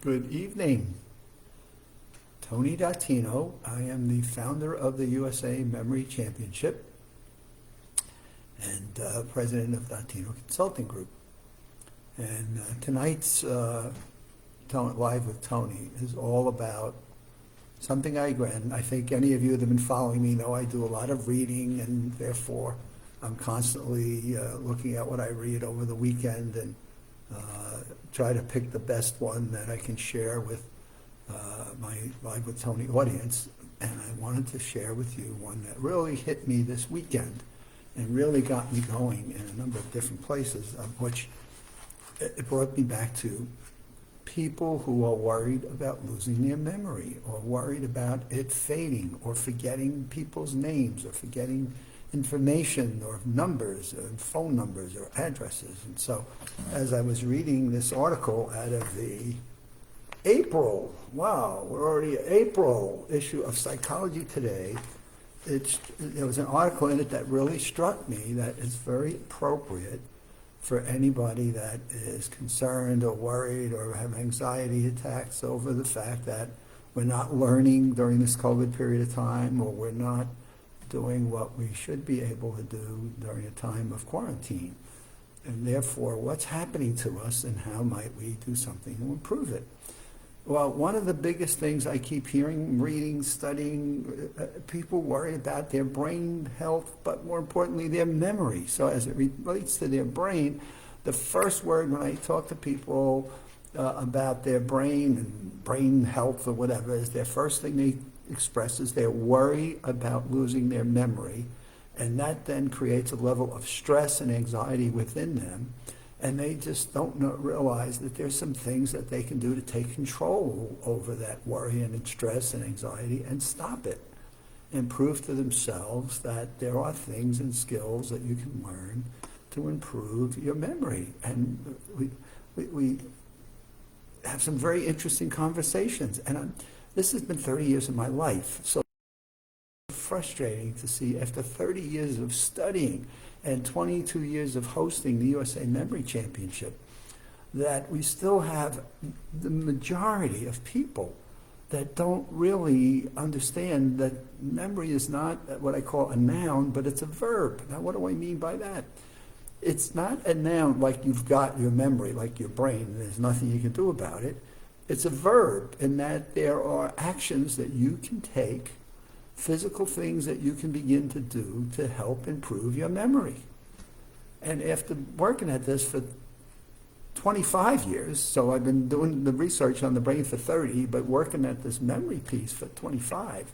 Good evening. Tony Dattino. I am the founder of the USA Memory Championship and president of Dattino Consulting Group. And tonight's Live with Tony is all about something I think any of you that have been following me know I do a lot of reading, and therefore I'm constantly looking at what I read over the weekend and try to pick the best one that I can share with my Live with Tony audience. And I wanted to share with you one that really hit me this weekend and really got me going in a number of different places, of which it brought me back to people who are worried about losing their memory, or worried about it fading, or forgetting people's names, or forgetting information, or numbers, or phone numbers, or addresses. And so as I was reading this article out of the April, wow, we're already April issue of Psychology Today, there was an article in it that really struck me that is very appropriate for anybody that is concerned or worried or have anxiety attacks over the fact that we're not learning during this COVID period of time, or we're not doing what we should be able to do during a time of quarantine. And therefore, what's happening to us and how might we do something to improve it? Well, one of the biggest things I keep hearing, reading, studying, people worry about their brain health, but more importantly, their memory. So as it relates to their brain, the first word when I talk to people about their brain and brain health or whatever is their first thing they express is their worry about losing their memory. And that then creates a level of stress and anxiety within them. And they just don't realize that there's some things that they can do to take control over that worry and stress and anxiety and stop it, and prove to themselves that there are things and skills that you can learn to improve your memory. And we have some very interesting conversations. And this has been 30 years of my life. So frustrating to see, after 30 years of studying and 22 years of hosting the USA Memory Championship, that we still have the majority of people that don't really understand that memory is not what I call a noun, but it's a verb. Now, what do I mean by that? It's not a noun like you've got your memory, like your brain, and there's nothing you can do about it. It's a verb in that there are actions that you can take, physical things that you can begin to do to help improve your memory. And after working at this for 25 years, so I've been doing the research on the brain for 30, but working at this memory piece for 25,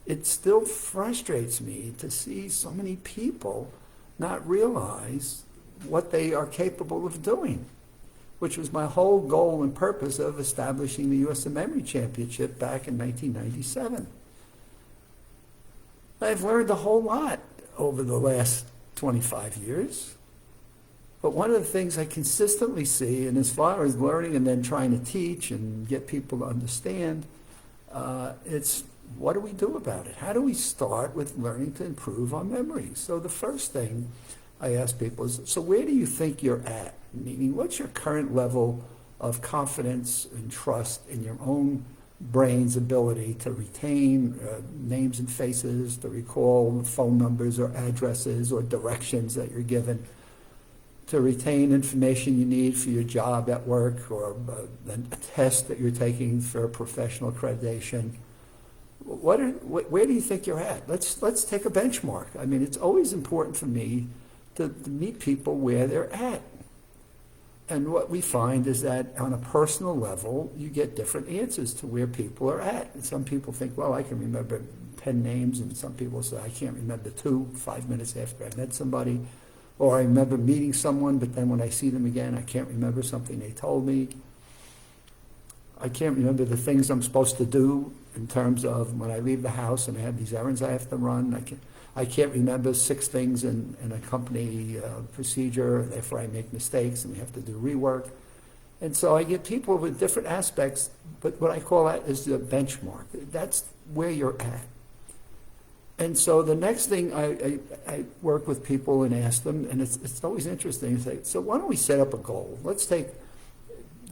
it still frustrates me to see so many people not realize what they are capable of doing, which was my whole goal and purpose of establishing the USA Memory Championship back in 1997. I've learned a whole lot over the last 25 years. But one of the things I consistently see, and as far as learning and then trying to teach and get people to understand, it's what do we do about it? How do we start with learning to improve our memory? So the first thing I ask people is, so where do you think you're at? Meaning, what's your current level of confidence and trust in your own brain's ability to retain names and faces, to recall phone numbers or addresses or directions that you're given, to retain information you need for your job at work, or a test that you're taking for professional accreditation? Where do you think you're at? Let's take a benchmark. I mean, it's always important for me to meet people where they're at. And what we find is that on a personal level, you get different answers to where people are at. And some people think, well, I can remember 10 names, and some people say, I can't remember 5 minutes after I met somebody. Or I remember meeting someone, but then when I see them again, I can't remember something they told me. I can't remember the things I'm supposed to do in terms of when I leave the house and I have these errands I have to run. I can't remember 6 things in a company procedure, therefore I make mistakes and we have to do rework. And so I get people with different aspects, but what I call that is the benchmark. That's where you're at. And so the next thing I work with people and ask them, and it's always interesting, to say, so why don't we set up a goal? Let's take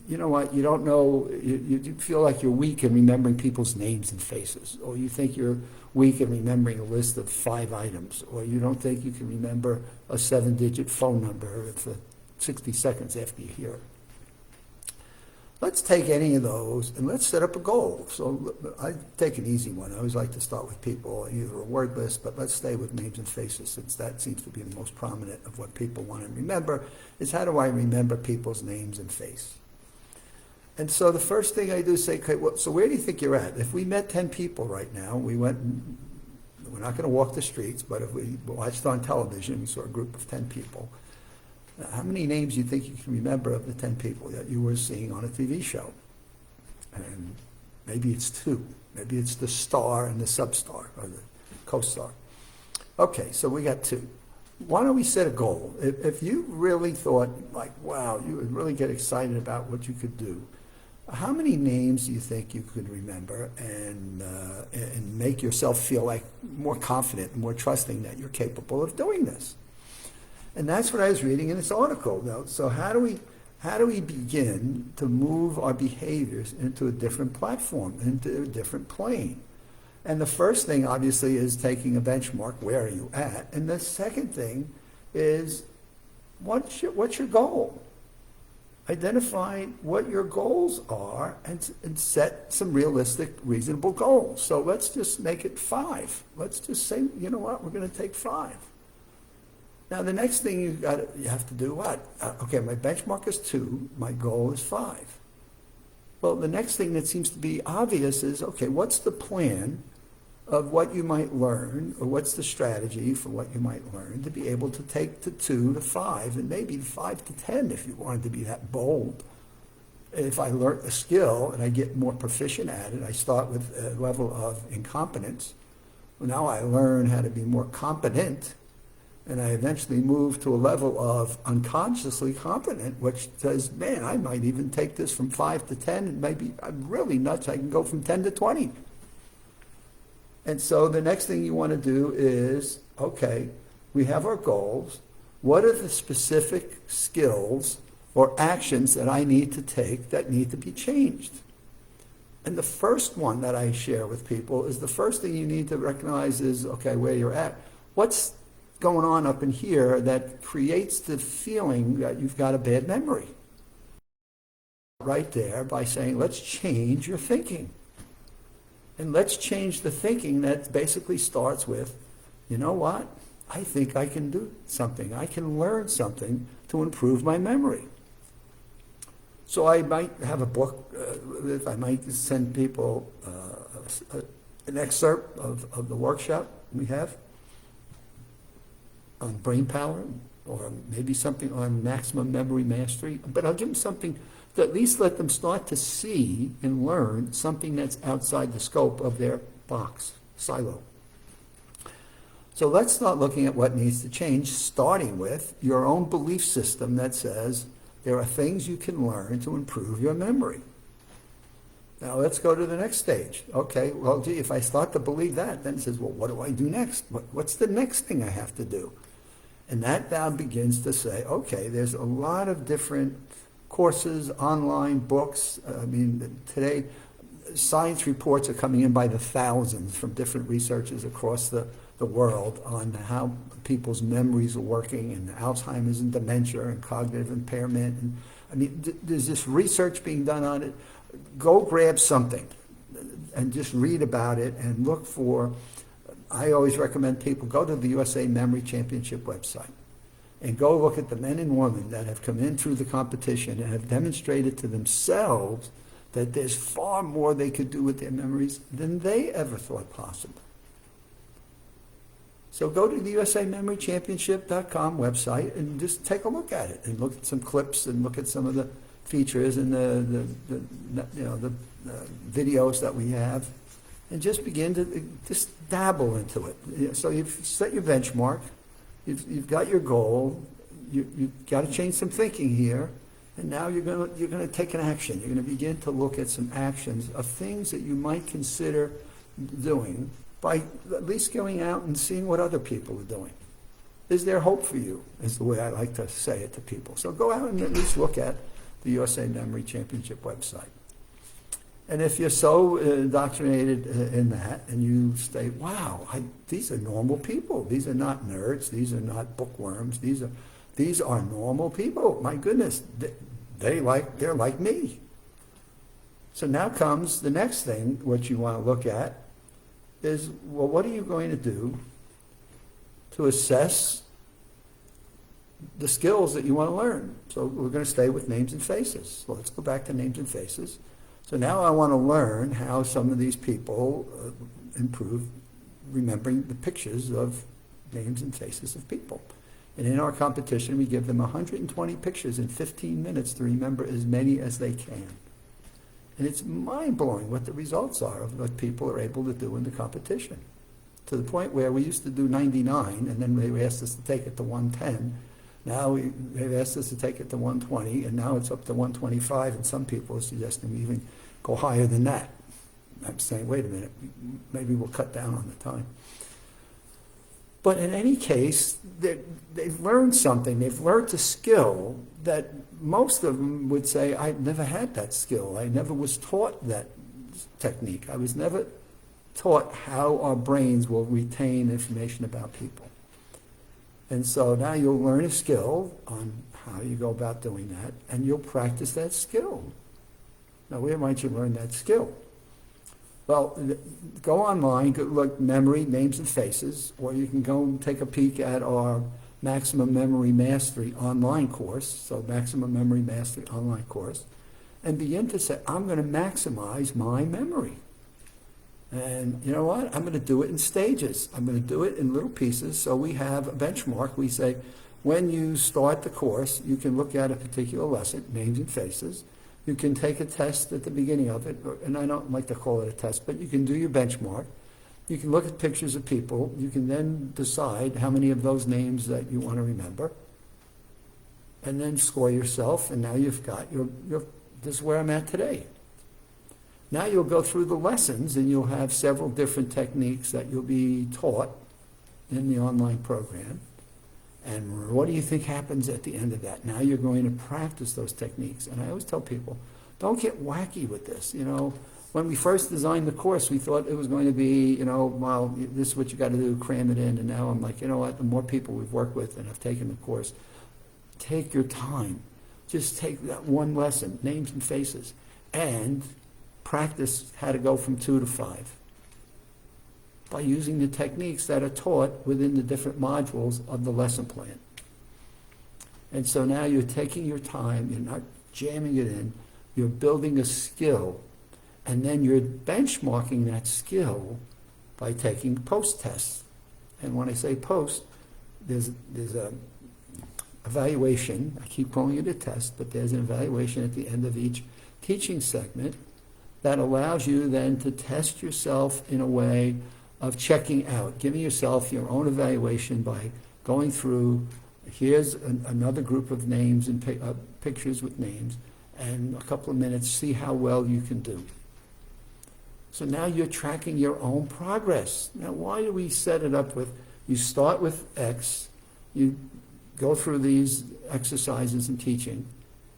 you know what, you don't know, you feel like you're weak in remembering people's names and faces, or you think you're weak in remembering a list of 5 items, or you don't think you can remember a 7-digit phone number for 60 seconds after you hear it. Let's take any of those and let's set up a goal. So I take an easy one. I always like to start with people, either a word list, but let's stay with names and faces, since that seems to be the most prominent of what people want to remember, is how do I remember people's names and face? And so the first thing I do is say, okay, well, so where do you think you're at? If we met 10 people right now, we're not going to walk the streets, but if we watched on television, we saw a group of 10 people. How many names do you think you can remember of the 10 people that you were seeing on a TV show? And maybe it's 2. Maybe it's the star and the sub-star, or the co-star. Okay, so we got 2. Why don't we set a goal? If you really thought, like, wow, you would really get excited about what you could do, how many names do you think you could remember and make yourself feel like more confident and more trusting that you're capable of doing this? And that's what I was reading in this article. So how do we begin to move our behaviors into a different platform, into a different plane? And the first thing, obviously, is taking a benchmark. Where are you at? And the second thing is, what's your goal? Identify what your goals are and set some realistic, reasonable goals. So let's just make it 5. Let's just say, you know what, we're going to take 5. Now, the next thing you have to do what? Okay, my benchmark is 2. My goal is 5. Well, the next thing that seems to be obvious is, okay, what's the plan of what you might learn, or what's the strategy for what you might learn to be able to take to 2 to 5, and maybe 5 to 10 if you wanted to be that bold. If I learn a skill and I get more proficient at it, I start with a level of incompetence. Well, now I learn how to be more competent, and I eventually move to a level of unconsciously competent, which says, man, I might even take this from 5 to 10, and maybe I'm really nuts, I can go from 10 to 20. And so the next thing you want to do is, okay, we have our goals. What are the specific skills or actions that I need to take that need to be changed? And the first one that I share with people is the first thing you need to recognize is, okay, where you're at. What's going on up in here that creates the feeling that you've got a bad memory? Right there by saying, let's change your thinking. And let's change the thinking that basically starts with, you know what? I think I can do something. I can learn something to improve my memory. So I might have a book, I might send people an excerpt of the workshop we have on brain power, or maybe something on maximum memory mastery, but I'll give them something to at least let them start to see and learn something that's outside the scope of their box, silo. So let's start looking at what needs to change, starting with your own belief system that says there are things you can learn to improve your memory. Now let's go to the next stage. Okay, well, gee, if I start to believe that, then it says, well, what do I do next? What's the next thing I have to do? And that now begins to say, okay, there's a lot of different courses, online books. I mean, today, science reports are coming in by the thousands from different researchers across the world on how people's memories are working, and Alzheimer's and dementia and cognitive impairment. And I mean, there's this research being done on it. Go grab something and just read about it and look for. I always recommend people go to the USA Memory Championship website and go look at the men and women that have come in through the competition and have demonstrated to themselves that there's far more they could do with their memories than they ever thought possible. So go to the USAMemoryChampionship.com website and just take a look at it and look at some clips and look at some of the features and the videos that we have, and just begin to just dabble into it. So you've set your benchmark, you've got your goal, you've got to change some thinking here, and now you're going to take an action. You're going to begin to look at some actions of things that you might consider doing by at least going out and seeing what other people are doing. Is there hope for you, is the way I like to say it to people. So go out and at least look at the USA Memory Championship website. And if you're so indoctrinated in that, and you say, wow, these are normal people. These are not nerds. These are not bookworms. These are normal people. My goodness, they're like me. So now comes the next thing, what you want to look at is, well, what are you going to do to assess the skills that you want to learn? So we're going to stay with names and faces. So let's go back to names and faces. So now I want to learn how some of these people improve remembering the pictures of names and faces of people. And in our competition, we give them 120 pictures in 15 minutes to remember as many as they can. And it's mind-blowing what the results are of what people are able to do in the competition. To the point where we used to do 99, and then they asked us to take it to 110. Now they've asked us to take it to 120, and now it's up to 125, and some people are suggesting we even go higher than that. I'm saying, wait a minute, maybe we'll cut down on the time. But in any case, they've learned something. They've learned a skill that most of them would say, I never had that skill. I never was taught that technique. I was never taught how our brains will retain information about people. And so now you'll learn a skill on how you go about doing that, and you'll practice that skill. Now, where might you learn that skill? Well, go online, go look memory, names and faces, or you can go and take a peek at our Maximum Memory Mastery online course, so Maximum Memory Mastery online course, and begin to say, I'm going to maximize my memory. And you know what? I'm going to do it in stages. I'm going to do it in little pieces. So we have a benchmark. We say, when you start the course, you can look at a particular lesson, names and faces. You can take a test at the beginning of it, and I don't like to call it a test, but you can do your benchmark. You can look at pictures of people. You can then decide how many of those names that you want to remember, and then score yourself, and now you've got this is where I'm at today. Now you'll go through the lessons, and you'll have several different techniques that you'll be taught in the online program. And what do you think happens at the end of that? Now you're going to practice those techniques. And I always tell people, don't get wacky with this. You know, when we first designed the course, we thought it was going to be, you know, well, this is what you got to do, cram it in. And now I'm like, you know what, the more people we've worked with and have taken the course, take your time. Just take that one lesson, names and faces, and practice how to go from 2 to 5 by using the techniques that are taught within the different modules of the lesson plan. And so now you're taking your time, you're not jamming it in, you're building a skill, and then you're benchmarking that skill by taking post tests. And when I say post, there's a evaluation. I keep calling it a test, but there's an evaluation at the end of each teaching segment that allows you then to test yourself in a way of checking out, giving yourself your own evaluation by going through, here's another group of names and pictures with names, and a couple of minutes, see how well you can do. So now you're tracking your own progress. Now, why do we set it up with, you start with X, you go through these exercises and teaching,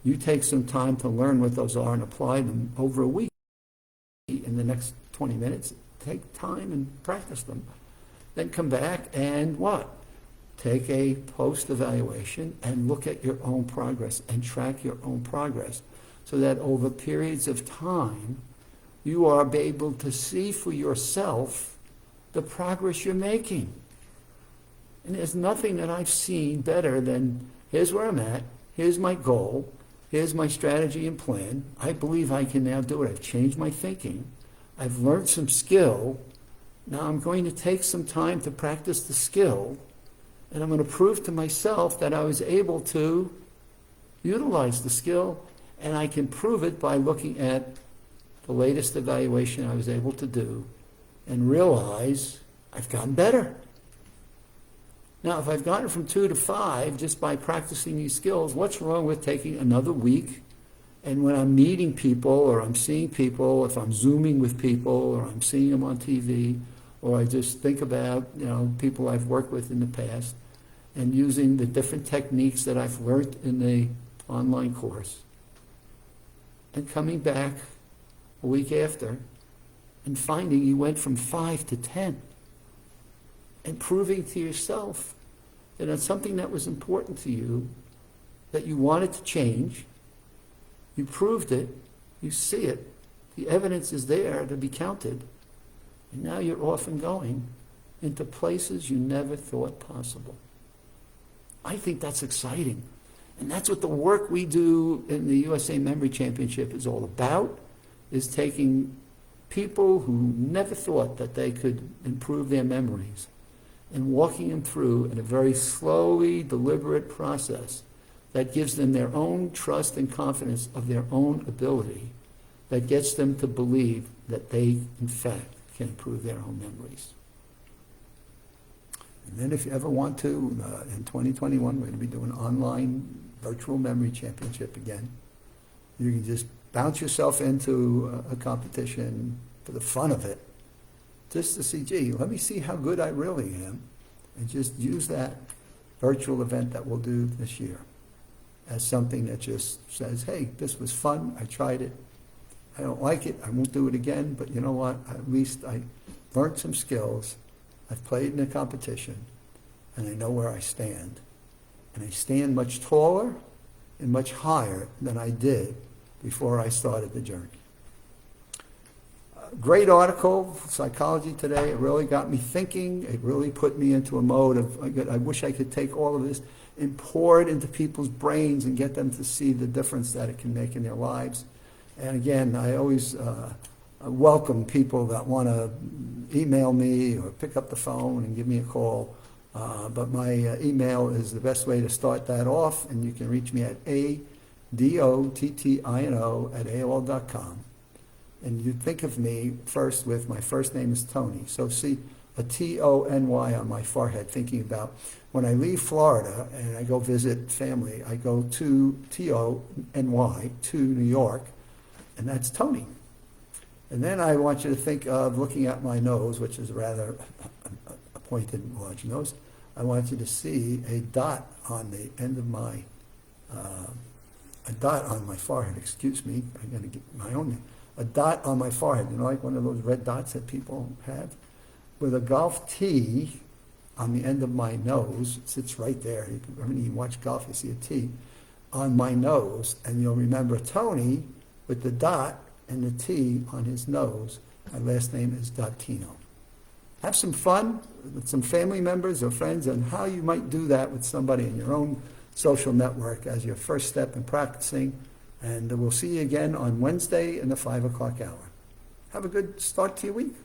you take some time to learn what those are and apply them over a week. In the next 20 minutes, take time and practice them. Then come back and what? Take a post-evaluation and look at your own progress and track your own progress so that over periods of time, you are able to see for yourself the progress you're making. And there's nothing that I've seen better than, here's where I'm at, here's my goal, here's my strategy and plan. I believe I can now do it. I've changed my thinking. I've learned some skill. Now I'm going to take some time to practice the skill, and I'm going to prove to myself that I was able to utilize the skill, and I can prove it by looking at the latest evaluation I was able to do and realize I've gotten better. Now, if I've gotten from 2 to 5 just by practicing these skills, what's wrong with taking another week? And when I'm meeting people or I'm seeing people, if I'm Zooming with people or I'm seeing them on TV, or I just think about, you know, people I've worked with in the past and using the different techniques that I've learned in the online course and coming back a week after and finding you went from 5 to 10 and proving to yourself that on something that was important to you, that you wanted to change, you proved it, you see it, the evidence is there to be counted, and now you're off and going into places you never thought possible. I think that's exciting. And that's what the work we do in the USA Memory Championship is all about, is taking people who never thought that they could improve their memories and walking them through in a very slowly, deliberate process that gives them their own trust and confidence of their own ability, that gets them to believe that they, in fact, can improve their own memories. And then if you ever want to, in 2021, we're going to be doing online virtual memory championship again. You can just bounce yourself into a competition for the fun of it, just to see, gee, let me see how good I really am, and just use that virtual event that we'll do this year as something that just says, hey, this was fun, I tried it, I don't like it, I won't do it again, but you know what, at least I learned some skills, I've played in a competition, and I know where I stand. And I stand much taller and much higher than I did before I started the journey. Great article, Psychology Today. It really got me thinking. It really put me into a mode of, I wish I could take all of this and pour it into people's brains and get them to see the difference that it can make in their lives. And again, I always welcome people that want to email me or pick up the phone and give me a call. But my email is the best way to start that off, and you can reach me at adottino@aol.com. And you think of me first with my first name is Tony. So see a T-O-N-Y on my forehead, thinking about when I leave Florida and I go visit family, I go to T-O-N-Y to New York, and that's Tony. And then I want you to think of looking at my nose, which is rather a pointed, large nose. I want you to see a dot on the end of my, a dot on my forehead, excuse me, I'm going to get my own name. A dot on my forehead, you know, like one of those red dots that people have, with a golf tee on the end of my nose. It sits right there. When you watch golf, you see a tee on my nose, and you'll remember Tony with the dot and the T on his nose. My last name is Dottino. Have some fun with some family members or friends on how you might do that with somebody in your own social network as your first step in practicing. And we'll see you again on Wednesday in the 5 o'clock hour. Have a good start to your week.